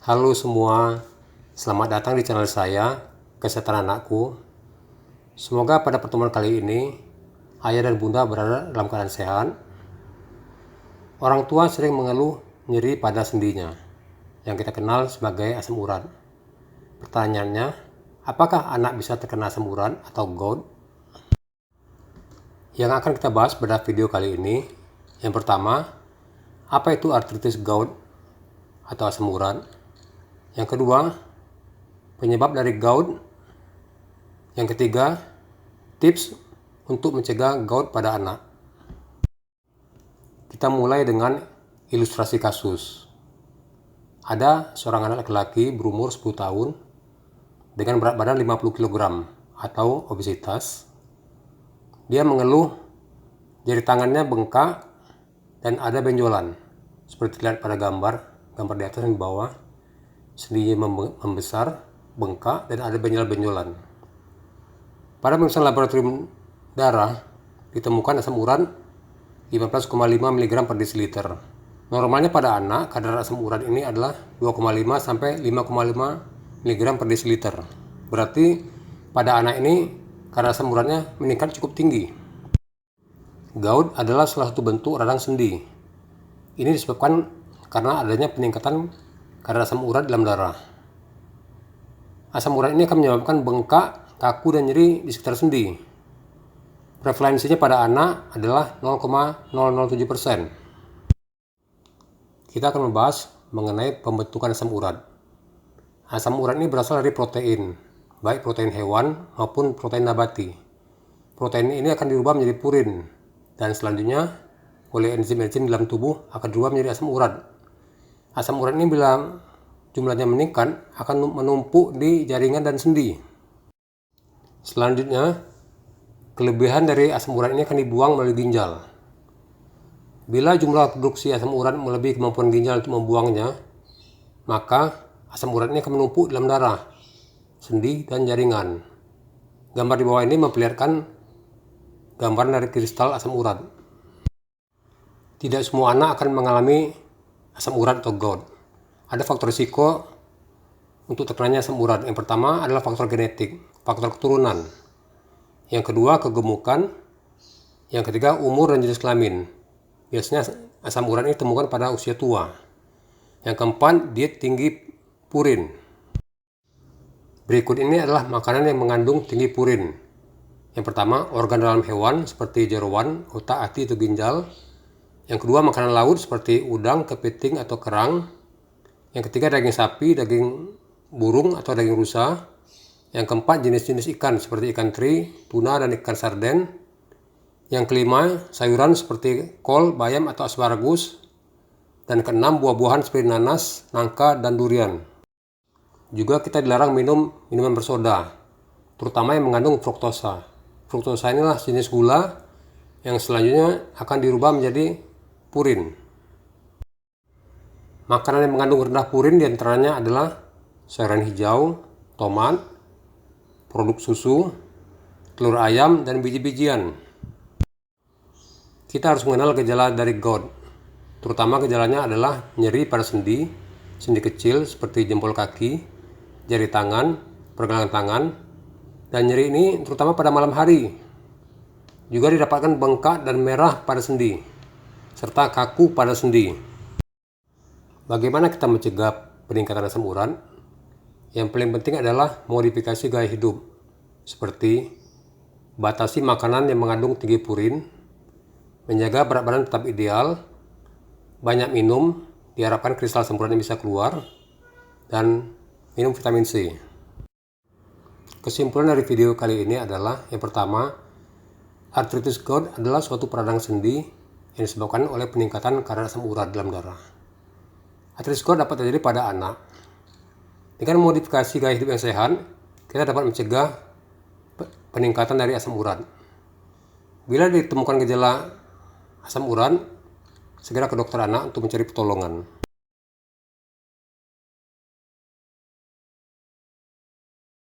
Halo semua, selamat datang di channel saya, Kesehatan Anakku. Semoga pada pertemuan kali ini, ayah dan bunda berada dalam keadaan sehat. Orang tua sering mengeluh nyeri pada sendinya, yang kita kenal sebagai asam urat. Pertanyaannya, apakah anak bisa terkena asam urat atau gout? Yang akan kita bahas pada video kali ini, yang pertama, apa itu artritis gout atau asam urat? Yang kedua, penyebab dari gout. Yang ketiga, tips untuk mencegah gout pada anak. Kita mulai dengan ilustrasi kasus. Ada seorang anak laki-laki berumur 10 tahun dengan berat badan 50 kg atau obesitas. Dia mengeluh jari tangannya bengkak dan ada benjolan. Seperti terlihat pada gambar di atas dan di bawah. Sendinya membesar, bengkak, dan ada benjolan-benjolan. Pada pemeriksaan laboratorium darah, ditemukan asam urat 15,5 mg per desiliter. Normalnya pada anak, kadar asam urat ini adalah 2,5 sampai 5,5 mg per desiliter. Berarti pada anak ini kadar asam uratnya meningkat cukup tinggi. Gout adalah salah satu bentuk radang sendi. Ini disebabkan karena adanya peningkatan kadar asam urat dalam darah. Asam urat ini akan menyebabkan bengkak, kaku, dan nyeri di sekitar sendi. Prevalensinya pada anak adalah 0,007%. Kita akan membahas mengenai pembentukan asam urat. Asam urat ini berasal dari protein, baik protein hewan maupun protein nabati. Protein ini akan dirubah menjadi purin, dan selanjutnya oleh enzim-enzim dalam tubuh akan dirubah menjadi asam urat. Asam urat ini bila jumlahnya meningkat akan menumpuk di jaringan dan sendi. Selanjutnya, kelebihan dari asam urat ini akan dibuang melalui ginjal. Bila jumlah produksi asam urat melebihi kemampuan ginjal untuk membuangnya, maka asam urat ini akan menumpuk dalam darah, sendi, dan jaringan. Gambar di bawah ini memperlihatkan gambaran dari kristal asam urat. Tidak semua anak akan mengalami asam urat atau gout. Ada faktor risiko untuk terkenanya asam urat. Yang pertama adalah faktor genetik, faktor keturunan. Yang kedua, kegemukan. Yang ketiga, umur dan jenis kelamin. Biasanya asam urat ini ditemukan pada usia tua. Yang keempat, diet tinggi purin. Berikut ini adalah makanan yang mengandung tinggi purin. Yang pertama, organ dalam hewan seperti jeroan, otak, hati, atau ginjal. Yang kedua, makanan laut seperti udang, kepiting, atau kerang. Yang ketiga, daging sapi, daging burung, atau daging rusa. Yang keempat, jenis-jenis ikan seperti ikan teri, tuna, dan ikan sarden. Yang kelima, sayuran seperti kol, bayam, atau asparagus. Dan keenam, buah-buahan seperti nanas, nangka, dan durian. Juga kita dilarang minum minuman bersoda, terutama yang mengandung fruktosa. Fruktosa inilah jenis gula yang selanjutnya akan dirubah menjadi purin. Makanan yang mengandung rendah purin diantaranya adalah sayuran hijau, tomat, produk susu, telur ayam, dan biji-bijian. Kita harus mengenal gejala dari gout. Terutama gejalanya adalah nyeri pada sendi, sendi kecil seperti jempol kaki, jari tangan, pergelangan tangan, dan nyeri ini terutama pada malam hari. Juga didapatkan bengkak dan merah pada sendi, serta kaku pada sendi. Bagaimana kita mencegah peningkatan asam urat? Yang paling penting adalah modifikasi gaya hidup, seperti batasi makanan yang mengandung tinggi purin, menjaga berat badan tetap ideal, banyak minum, diharapkan kristal asam uratnya bisa keluar, dan minum vitamin C. Kesimpulan dari video kali ini adalah, yang pertama, artritis gout adalah suatu peradangan sendi yang disebabkan oleh peningkatan kadar asam urat dalam darah. Artritis gout dapat terjadi pada anak. Dengan modifikasi gaya hidup yang sehat, kita dapat mencegah peningkatan dari asam urat. Bila ditemukan gejala asam urat, segera ke dokter anak untuk mencari pertolongan.